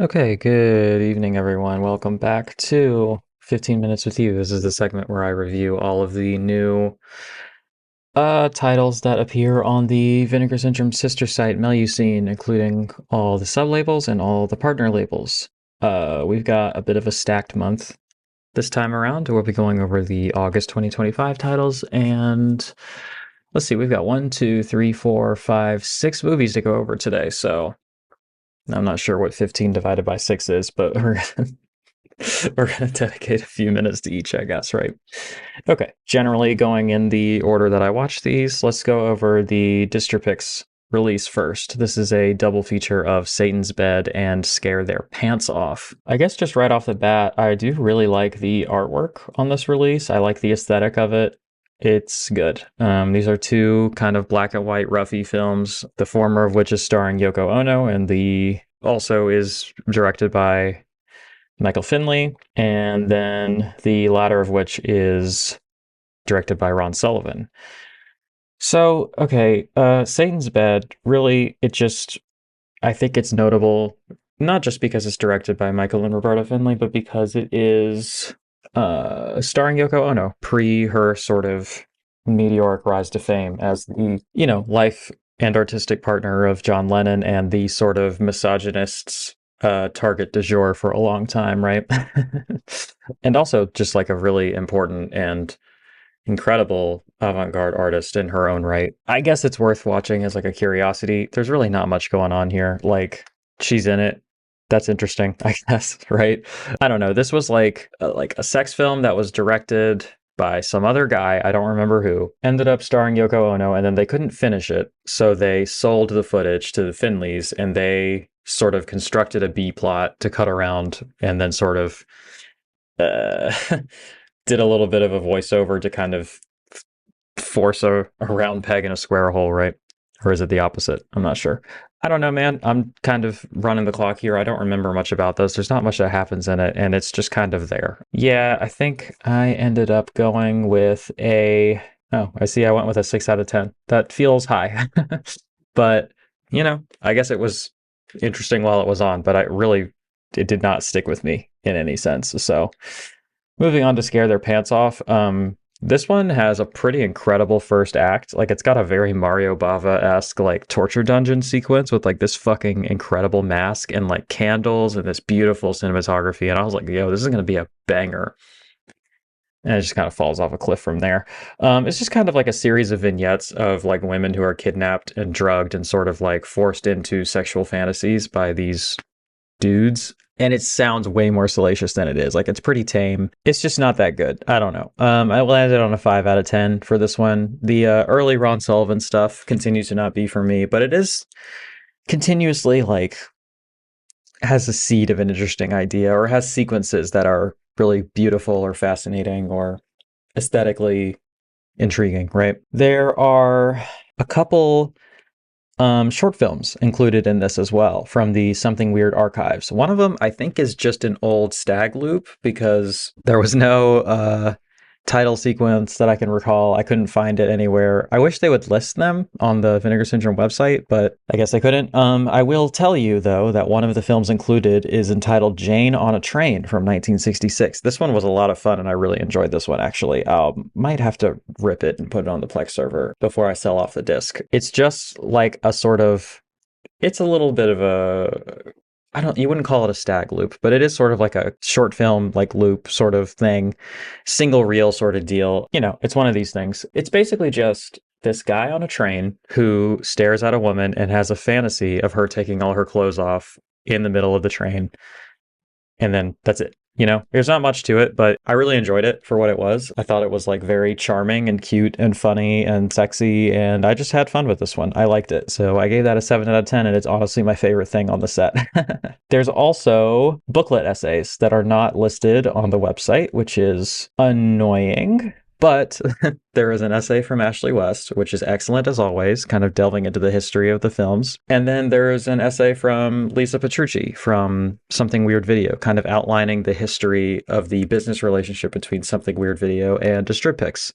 Okay, good evening, everyone. Welcome back to 15 Minutes with You. This is the segment where I review all of the new titles that appear on the Vinegar Syndrome sister site, Melusine, including all the sub-labels and all the partner labels. We've got a bit of a stacked month this time around. We'll be going over the August 2025 titles, and let's see, we've got 6 movies to go over today, so I'm not sure what 15 divided by 6 is, but we're going to dedicate a few minutes to each, I guess, right? Okay, generally going in the order that I watched these, let's go over the Distropix release first. This is a double feature of Satan's Bed and Scare Their Pants Off. I guess just right off the bat, I do really like the artwork on this release. I like the aesthetic of it. It's good. These are two kind of black and white roughy films, the former of which is starring Yoko Ono, and the also is directed by Michael Finley, and then the latter of which is directed by Ron Sullivan. So, okay, Satan's Bed, really, I think it's notable, not just because it's directed by Michael and Roberta Finley, but because it is starring Yoko Ono, pre her sort of meteoric rise to fame as the, life and artistic partner of John Lennon and the sort of misogynist's target du jour for a long time, right? And also just like a really important and incredible avant-garde artist in her own right. I guess it's worth watching as like a curiosity. There's really not much going on here. Like, she's in it. That's interesting, I guess, right? I don't know. This was like a sex film that was directed by some other guy, I don't remember who, ended up starring Yoko Ono, and then they couldn't finish it, so they sold the footage to the Finleys, and they sort of constructed a B plot to cut around, and then sort of did a little bit of a voiceover to kind of force a round peg in a square hole, right? Or is it the opposite? I'm not sure. I don't know, man. I'm kind of running the clock here. I don't remember much about this. There's not much that happens in it, and it's just kind of there. Yeah, I think I ended up going with oh, I see I went with a 6 out of 10. That feels high. But, I guess it was interesting while it was on, but it did not stick with me in any sense. So, moving on to Scare Their Pants Off. This one has a pretty incredible first act. Like, it's got a very Mario Bava-esque, like, torture dungeon sequence with, like, this fucking incredible mask and, like, candles and this beautiful cinematography. And I was like, yo, this is going to be a banger. And it just kind of falls off a cliff from there. It's just kind of like a series of vignettes of, like, women who are kidnapped and drugged and sort of, like, forced into sexual fantasies by these dudes, and it sounds way more salacious than it is. Like, it's pretty tame. It's just not that good. I don't know. I landed on a 5 out of 10 for this one. The early Ron Sullivan stuff continues to not be for me, but it is continuously like has a seed of an interesting idea, or has sequences that are really beautiful or fascinating or aesthetically intriguing, right? There are a couple short films included in this as well from the Something Weird archives. One of them, I think, is just an old stag loop because there was no title sequence that I can recall. I couldn't find it anywhere. I wish they would list them on the Vinegar Syndrome website, but I guess I couldn't. I will tell you, though, that one of the films included is entitled Jane on a Train from 1966. This one was a lot of fun, and I really enjoyed this one, actually. Might have to rip it and put it on the Plex server before I sell off the disc. It's just like a sort of... It's a little bit of a... you wouldn't call it a stag loop, but it is sort of like a short film, like loop sort of thing, single reel sort of deal. It's one of these things. It's basically just this guy on a train who stares at a woman and has a fantasy of her taking all her clothes off in the middle of the train. And then that's it. There's not much to it, but I really enjoyed it for what it was. I thought it was like very charming and cute and funny and sexy, and I just had fun with this one. I liked it. So I gave that a 7 out of 10, and it's honestly my favorite thing on the set. There's also booklet essays that are not listed on the website, which is annoying. But there is an essay from Ashley West, which is excellent as always, kind of delving into the history of the films. And then there's an essay from Lisa Petrucci from Something Weird Video, kind of outlining the history of the business relationship between Something Weird Video and Distropix.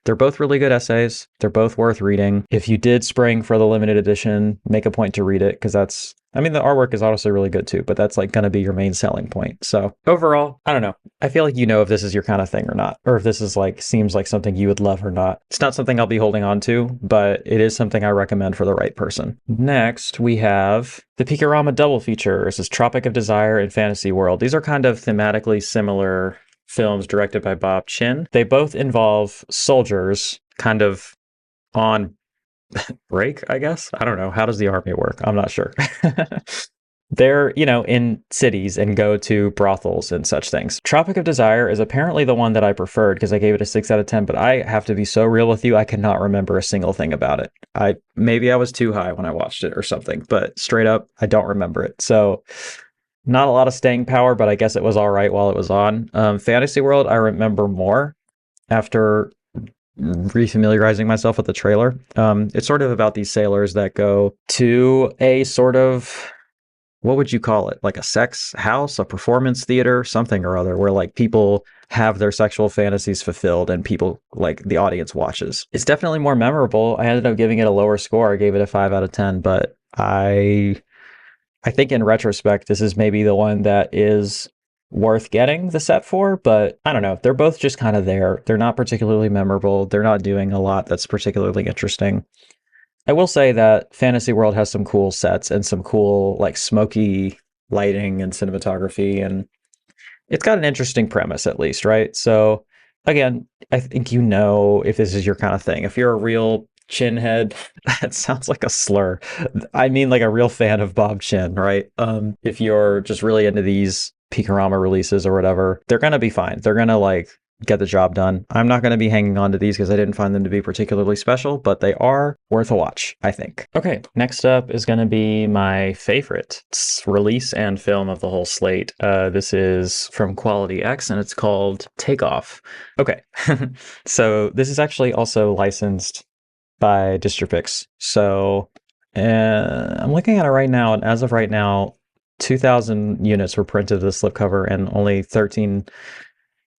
They're both really good essays. They're both worth reading. If you did spring for the limited edition, make a point to read it, because that's I mean, the artwork is honestly really good too, but that's like going to be your main selling point. So overall, I don't know. I feel like you know if this is your kind of thing or not, or if this is like seems like something you would love or not. It's not something I'll be holding on to, but it is something I recommend for the right person. Next, we have the Picorama double feature. This is Tropic of Desire and Fantasy World. These are kind of thematically similar films directed by Bob Chin. They both involve soldiers kind of on break, I guess. I don't know. How does the army work? I'm not sure. They're, in cities and go to brothels and such things. Tropic of Desire is apparently the one that I preferred because I gave it a 6 out of 10, but I have to be so real with you, I cannot remember a single thing about it. Maybe I was too high when I watched it or something, but straight up, I don't remember it. So not a lot of staying power, but I guess it was all right while it was on. Fantasy World, I remember more after refamiliarizing myself with the trailer. It's sort of about these sailors that go to a sort of, what would you call it? Like a sex house, a performance theater, something or other, where like people have their sexual fantasies fulfilled and people like the audience watches. It's definitely more memorable. I ended up giving it a lower score. I gave it a 5 out of 10, but I think in retrospect, this is maybe the one that is worth getting the set for, but I don't know. They're both just kind of there. They're not particularly memorable. They're not doing a lot that's particularly interesting. I will say that Fantasy World has some cool sets and some cool like smoky lighting and cinematography, and it's got an interesting premise at least, right? So again, I think if this is your kind of thing. If you're a real chin head, that sounds like a slur. I mean like a real fan of Bob Chin, right? If you're just really into these Picorama releases or whatever, they're gonna be fine. They're gonna like get the job done. I'm not going to be hanging on to these because I didn't find them to be particularly special, but they are worth a watch, I think. Okay, next up is going to be my favorite release and film of the whole slate. This is from Quality X and it's called Takeoff. Okay, so this is actually also licensed by Distripix. So I'm looking at it right now, and as of right now, 2,000 units were printed to the slipcover and only 13.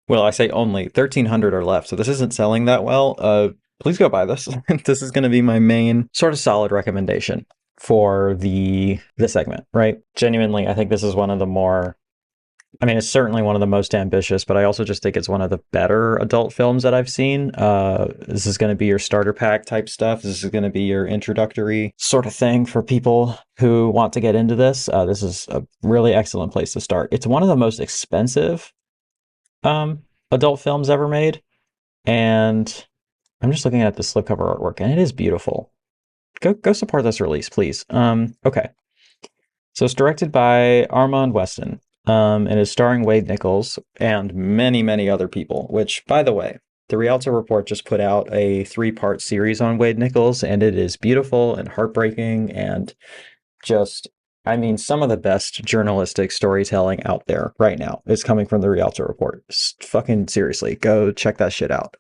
Well, I say only 1,300 are left, so this isn't selling that well. Please go buy this. This is going to be my main sort of solid recommendation for this segment, right? Genuinely, I think this is one of the more, it's certainly one of the most ambitious, but I also just think it's one of the better adult films that I've seen. This is going to be your starter pack type stuff. This is going to be your introductory sort of thing for people who want to get into this. This is a really excellent place to start. It's one of the most expensive adult films ever made, and I'm just looking at the slipcover artwork and it is beautiful. Go support this release, please. Okay, so it's directed by Armand Weston, and is starring Wade Nichols and many other people, which, by the way, the Rialto Report just put out a 3-part series on Wade Nichols, and it is beautiful and heartbreaking and just, some of the best journalistic storytelling out there right now is coming from the Rialto Report. Fucking seriously, go check that shit out.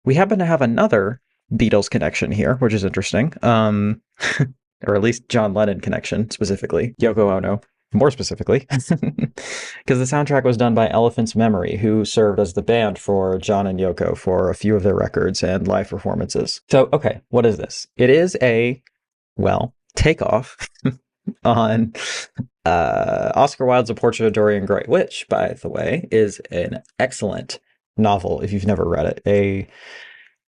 We happen to have another Beatles connection here, which is interesting. Or at least John Lennon connection, specifically. Yoko Ono, more specifically. Because the soundtrack was done by Elephant's Memory, who served as the band for John and Yoko for a few of their records and live performances. So, okay, what is this? It is takeoff on Oscar Wilde's A Portrait of Dorian Gray, which, by the way, is an excellent novel if you've never read it.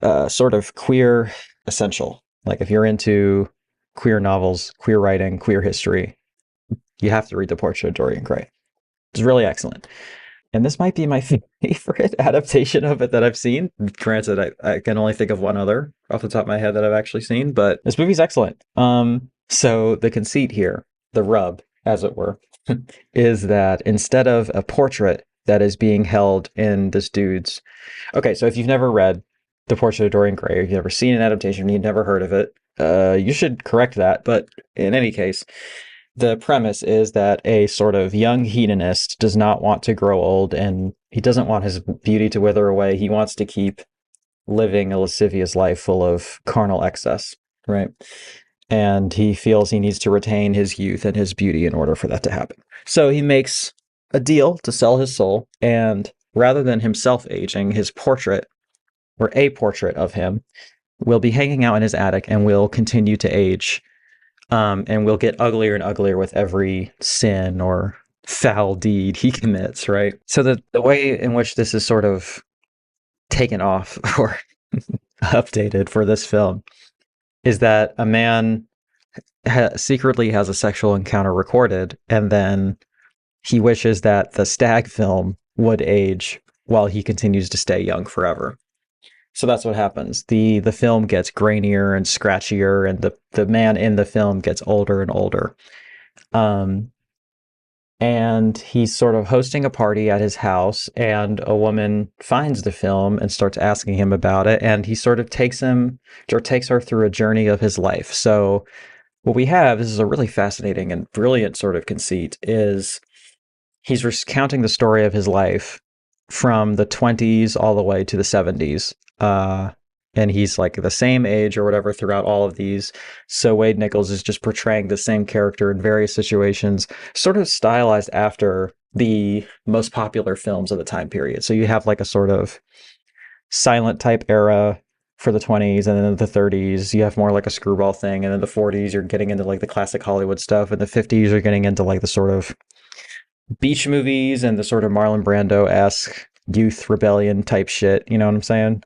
A sort of queer essential. Like if you're into queer novels, queer writing, queer history, you have to read The Portrait of Dorian Gray. It's really excellent. And this might be my favorite adaptation of it that I've seen. Granted, I can only think of one other off the top of my head that I've actually seen, but this movie's excellent. So the conceit here, the rub, as it were, is that instead of a portrait that is being held in this dude's... Okay, so if you've never read The Portrait of Dorian Gray, or you've never seen an adaptation, you've never heard of it, you should correct that. But in any case, the premise is that a sort of young hedonist does not want to grow old, and he doesn't want his beauty to wither away. He wants to keep living a lascivious life full of carnal excess, right? And he feels he needs to retain his youth and his beauty in order for that to happen. So he makes a deal to sell his soul, and rather than himself aging, his portrait, or a portrait of him, will be hanging out in his attic and will continue to age and will get uglier and uglier with every sin or foul deed he commits, right? So the way in which this is sort of taken off or updated for this film is that a man secretly has a sexual encounter recorded, and then he wishes that the stag film would age while he continues to stay young forever. So that's what happens. The film gets grainier and scratchier, and the man in the film gets older and older. Um, and he's sort of hosting a party at his house, and a woman finds the film and starts asking him about it, and he sort of takes her through a journey of his life. So what we have, this is a really fascinating and brilliant sort of conceit, is he's recounting the story of his life from the 20s all the way to the 70s. And he's like the same age or whatever throughout all of these. So Wade Nichols is just portraying the same character in various situations, sort of stylized after the most popular films of the time period. So you have like a sort of silent type era for the 20s, and then the 30s you have more like a screwball thing, and then the 40s you're getting into like the classic Hollywood stuff, and the 50s you're getting into like the sort of beach movies and the sort of Marlon Brando-esque youth rebellion type shit, you know what I'm saying?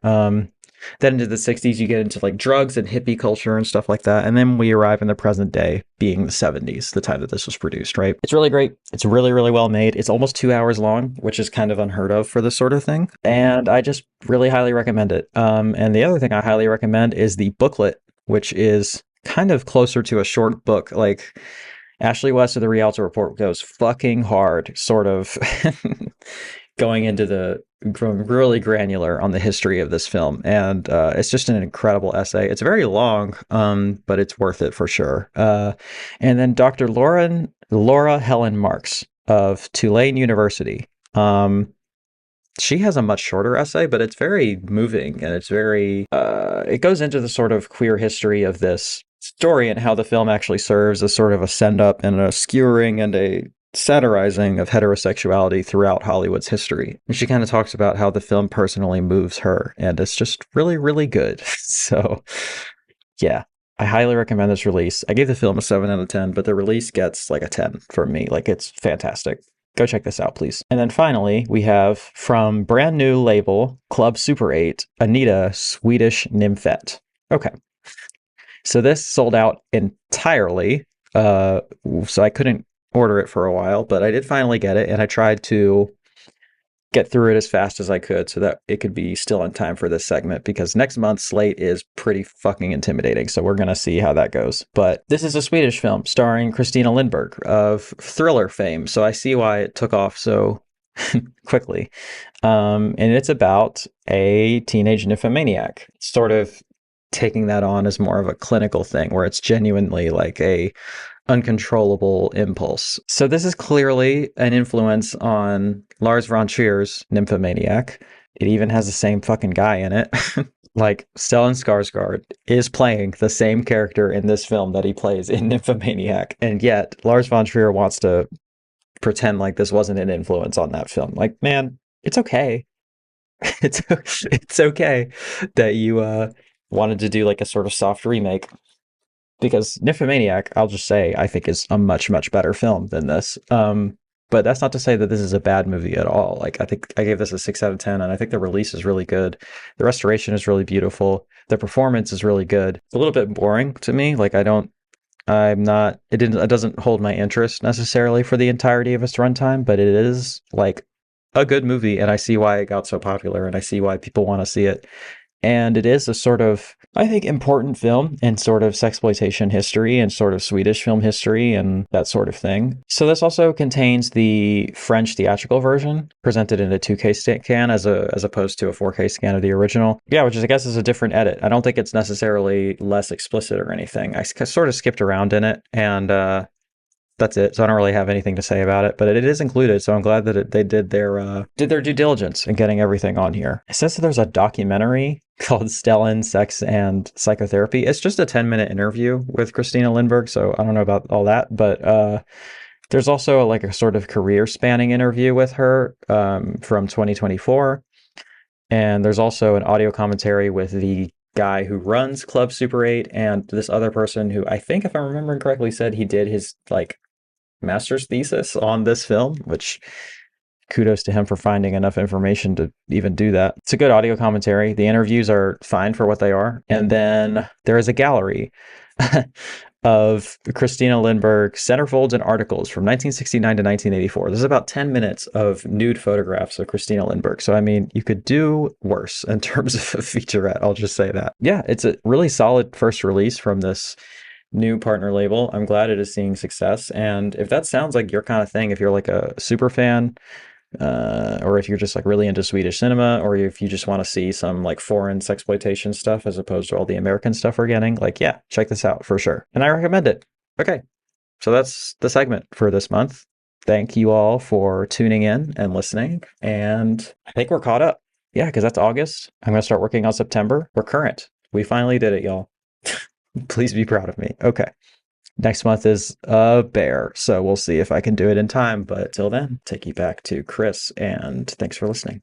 Then into the 60s, you get into like drugs and hippie culture and stuff like that. And then we arrive in the present day, being the 70s, the time that this was produced, right? It's really great. It's really, really well made. It's almost 2 hours long, which is kind of unheard of for this sort of thing. And I just really highly recommend it. And the other thing I highly recommend is the booklet, which is kind of closer to a short book. Like, Ashley West of the Rialto Report goes fucking hard, sort of going really granular on the history of this film. And it's just an incredible essay. It's very long, but it's worth it for sure. And then Dr. Laura Helen Marks of Tulane University. She has a much shorter essay, but it's very moving, and it's very, it goes into the sort of queer history of this story and how the film actually serves as sort of a send-up and a skewering and a satirizing of heterosexuality throughout Hollywood's history. And she kind of talks about how the film personally moves her, and it's just really, really good. So, yeah, I highly recommend this release. I gave the film a 7 out of 10, but the release gets like a 10 from me. Like, it's fantastic. Go check this out, please. And then finally, we have from brand new label Club Super 8, Anita, Swedish Nymphet. Okay. So this sold out entirely. So I couldn't order it for a while, but I did finally get it, and I tried to get through it as fast as I could so that it could be still in time for this segment, because next month's slate is pretty fucking intimidating. So we're going to see how that goes. But this is a Swedish film starring Christina Lindberg of Thriller fame. So I see why it took off so quickly. And it's about a teenage nymphomaniac, sort of taking that on as more of a clinical thing where it's genuinely like a uncontrollable impulse. So this is clearly an influence on Lars von Trier's Nymphomaniac. It even has the same fucking guy in it. Like, Stellan Skarsgård is playing the same character in this film that he plays in Nymphomaniac, and yet Lars von Trier wants to pretend like this wasn't an influence on that film. Like, man, it's okay. It's okay that you wanted to do like a sort of soft remake, because Nymphomaniac, I'll just say, I think is a much, much better film than this. But that's not to say that this is a bad movie at all. Like, I think I gave this a 6 out of 10, and I think the release is really good. The restoration is really beautiful. The performance is really good. It's a little bit boring to me. Like, it doesn't hold my interest necessarily for the entirety of its runtime, but it is like a good movie, and I see why it got so popular, and I see why people want to see it. And it is a sort of, I think, important film in sort of sexploitation history and sort of Swedish film history and that sort of thing. So this also contains the French theatrical version presented in a 2K scan as opposed to a 4K scan of the original. Yeah, which is, I guess, is a different edit. I don't think it's necessarily less explicit or anything. I sort of skipped around in it, and that's it. So I don't really have anything to say about it, but it is included. So I'm glad that they did their due diligence in getting everything on here. It says that there's a documentary called Stellan, Sex, and Psychotherapy. It's just a 10-minute interview with Christina Lindberg, so I don't know about all that, but there's also like a sort of career-spanning interview with her from 2024, and there's also an audio commentary with the guy who runs Club Super 8 and this other person who I think, if I'm remembering correctly, said he did his like master's thesis on this film, which kudos to him for finding enough information to even do that. It's a good audio commentary. The interviews are fine for what they are. And then there is a gallery of Christina Lindbergh centerfolds and articles from 1969 to 1984. There's about 10 minutes of nude photographs of Christina Lindbergh. So, I mean, you could do worse in terms of a featurette. I'll just say that. Yeah, it's a really solid first release from this new partner label. I'm glad it is seeing success. And if that sounds like your kind of thing, if you're like a super fan, or if you're just like really into Swedish cinema, or if you just want to see some like foreign sexploitation stuff as opposed to all the American stuff we're getting, like, yeah, check this out for sure. And I recommend it. Okay, so that's the segment for this month. Thank you all for tuning in and listening. And I think we're caught up. Yeah, because that's August. I'm going to start working on September. We're current. We finally did it, y'all. Please be proud of me. Okay. Next month is a bear, so we'll see if I can do it in time. But till then, take you back to Chris, and thanks for listening.